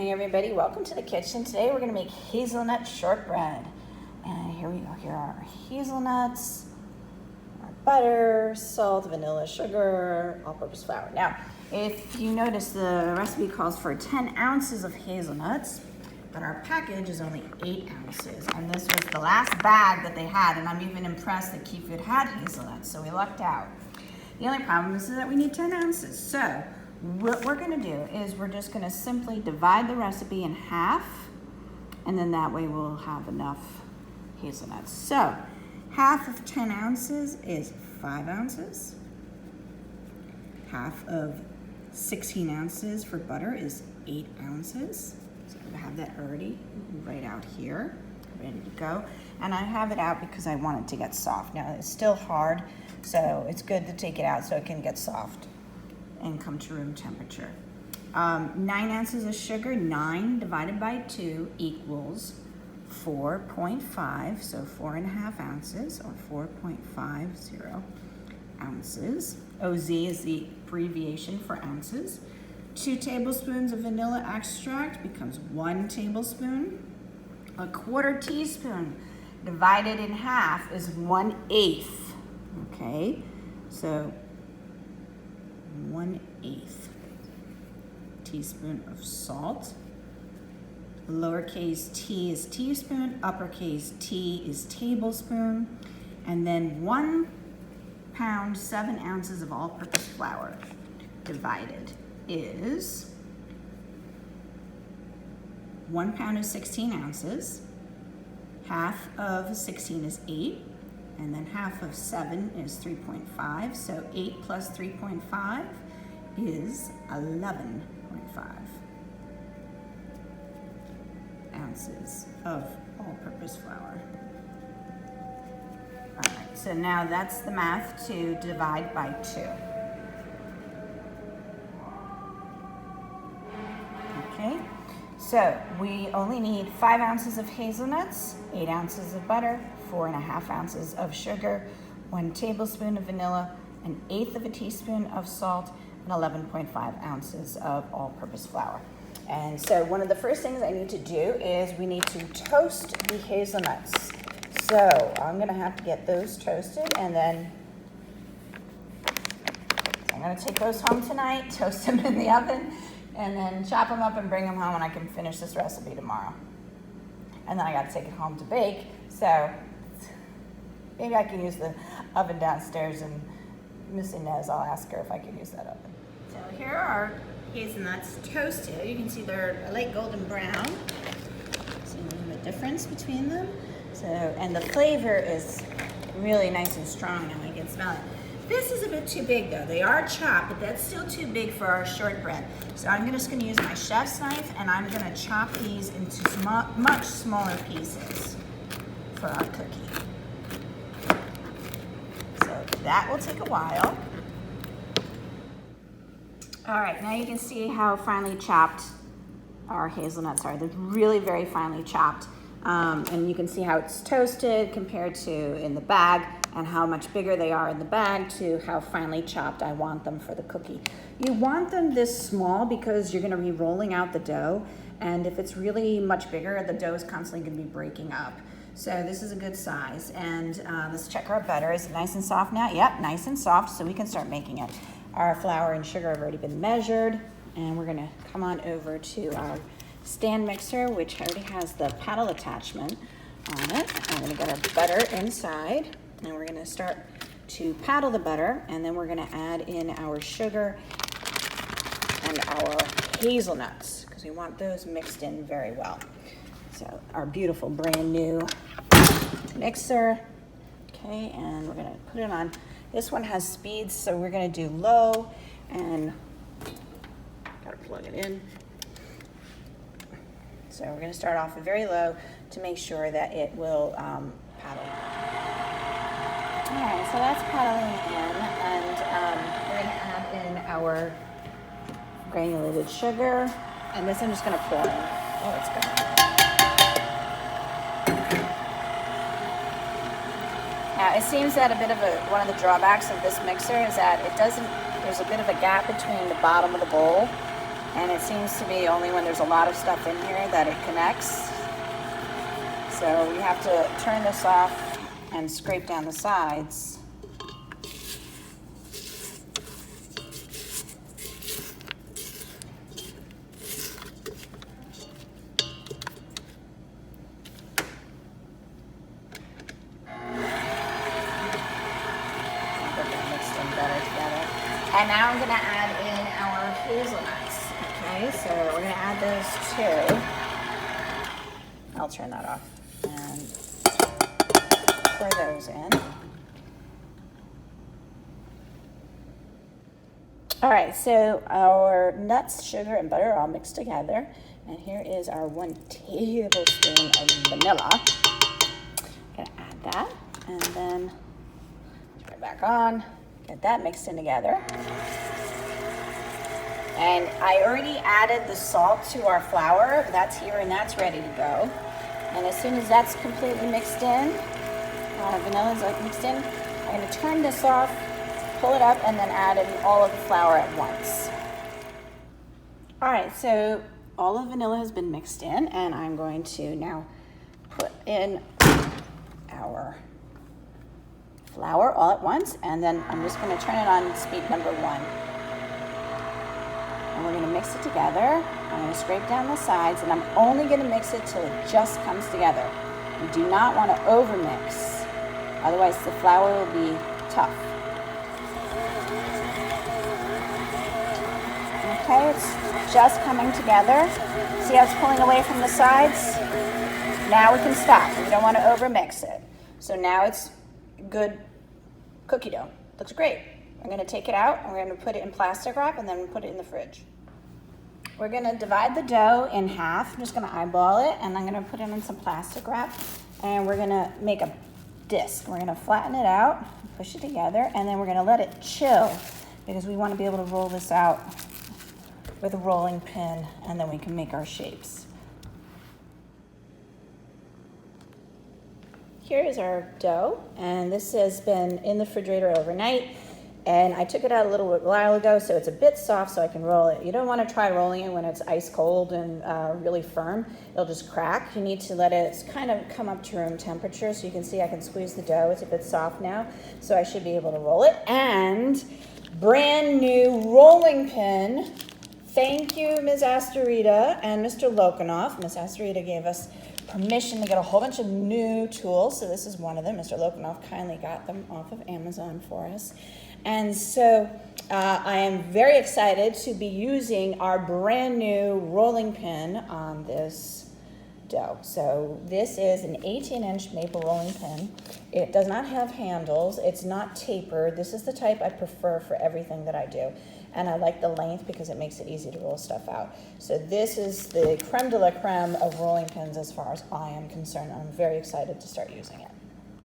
morning, everybody. Welcome to the kitchen. Today we're going to make hazelnut shortbread. And here we go. Here are our hazelnuts, our butter, salt, vanilla, sugar, all-purpose flour. Now, if you notice, the recipe calls for 10 ounces of hazelnuts, but our package is only 8 ounces. And this was the last bag that they had, and I'm even impressed that Key Food had hazelnuts, so we lucked out. The only problem is that we need 10 ounces. So what we're gonna do is we're just gonna simply divide the recipe in half, and then that way we'll have enough hazelnuts. So half of 10 ounces is 5 ounces. Half of 16 ounces for butter is 8 ounces. So I'm gonna have that already right out here, ready to go. And I have it out because I want it to get soft. Now it's still hard, so it's good to take it out so it can get soft and come to room temperature. 9 ounces of sugar, 9 divided by 2 equals 4.5, so 4.5 ounces, or 4.50 ounces. OZ is the abbreviation for ounces. 2 tablespoons of vanilla extract becomes 1 tablespoon. A 1/4 teaspoon divided in half is 1/8, okay? So 1/8 teaspoon of salt. Lowercase t is teaspoon, uppercase T is tablespoon, and then 1 pound, 7 ounces of all-purpose flour divided is 1 pound is 16 ounces, half of 16 is 8, and then half of 7 is 3.5, so 8 plus 3.5 is 11.5 ounces of all-purpose flour. All right, so now that's the math to divide by 2. Okay, so we only need 5 ounces of hazelnuts, 8 ounces of butter, 4.5 ounces of sugar, 1 tablespoon of vanilla, 1/8 of a teaspoon of salt, and 11.5 ounces of all-purpose flour. And so one of the first things I need to do is we need to toast the hazelnuts. So I'm gonna have to get those toasted, and then I'm gonna take those home tonight, toast them in the oven, and then chop them up and bring them home, and I can finish this recipe tomorrow. And then I gotta take it home to bake, so maybe I can use the oven downstairs, and Miss Inez, I'll ask her if I can use that oven. So here are our hazelnuts toasted. You can see they're a light golden brown. See a little bit difference between them. So, and the flavor is really nice and strong now. I can smell it. This is a bit too big though. They are chopped, but that's still too big for our shortbread. So I'm just gonna use my chef's knife, and I'm gonna chop these into much smaller pieces for our cookie. So that will take a while. All right, now you can see how finely chopped our hazelnuts are. They're really very finely chopped. And you can see how it's toasted compared to in the bag, and how much bigger they are in the bag to how finely chopped I want them for the cookie. You want them this small because you're gonna be rolling out the dough, and if it's really much bigger, the dough is constantly gonna be breaking up. So this is a good size, and let's check our butter. Is it nice and soft now? Yep, nice and soft, so we can start making it. Our flour and sugar have already been measured, and we're gonna come on over to our stand mixer, which already has the paddle attachment on it. I'm gonna get our butter inside, and we're gonna start to paddle the butter, and then we're gonna add in our sugar and our hazelnuts, because we want those mixed in very well. So our beautiful brand new mixer. Okay, and we're gonna put it on. This one has speeds, so we're gonna do low, and gotta plug it in. So we're gonna start off very low to make sure that it will paddle. All right, so that's paddling in, and we're gonna add in our granulated sugar, and this I'm just gonna pour in. Oh, it's going. Now, it seems that one of the drawbacks of this mixer is that there's a bit of a gap between the bottom of the bowl And it seems to be only when there's a lot of stuff in here that it connects. So we have to turn this off and scrape down the sides. And now I'm going to add in our hazelnuts. Okay, so we're going to add those too. I'll turn that off and pour those in. All right, so our nuts, sugar, and butter are all mixed together. And here is our 1 tablespoon of vanilla. I'm going to add that and then turn it back on. Get that mixed in together. And I already added the salt to our flour. That's here and that's ready to go. And as soon as that's completely mixed in, vanilla's like mixed in, I'm going to turn this off, pull it up, and then add in all of the flour at once. All right, so all of the vanilla has been mixed in, and I'm going to now put in our flour all at once, and then I'm just going to turn it on speed number 1. And we're going to mix it together. I'm going to scrape down the sides, and I'm only going to mix it till it just comes together. You do not want to overmix, otherwise the flour will be tough. Okay, it's just coming together. See how it's pulling away from the sides? Now we can stop. We don't want to overmix it. So now it's good cookie dough. Looks great. I'm going to take it out and we're going to put it in plastic wrap and then put it in the fridge. We're going to divide the dough in half. I'm just going to eyeball it and I'm going to put it in some plastic wrap and we're going to make a disc. We're going to flatten it out, push it together, and then we're going to let it chill because we want to be able to roll this out with a rolling pin and then we can make our shapes. Here is our dough, and this has been in the refrigerator overnight, and I took it out a little while ago, so it's a bit soft so I can roll it. You don't want to try rolling it when it's ice cold and really firm. It'll just crack. You need to let it kind of come up to room temperature, so you can see I can squeeze the dough. It's a bit soft now, so I should be able to roll it. And brand new rolling pin. Thank you, Ms. Astorita and Mr. Lokanoff. Ms. Astorita gave us permission to get a whole bunch of new tools. So this is one of them. Mr. Lokanoff kindly got them off of Amazon for us. And so I am very excited to be using our brand new rolling pin on this dough. So this is an 18-inch maple rolling pin. It does not have handles. It's not tapered. This is the type I prefer for everything that I do. And I like the length because it makes it easy to roll stuff out. So this is the creme de la creme of rolling pins as far as I am concerned. I'm very excited to start using it.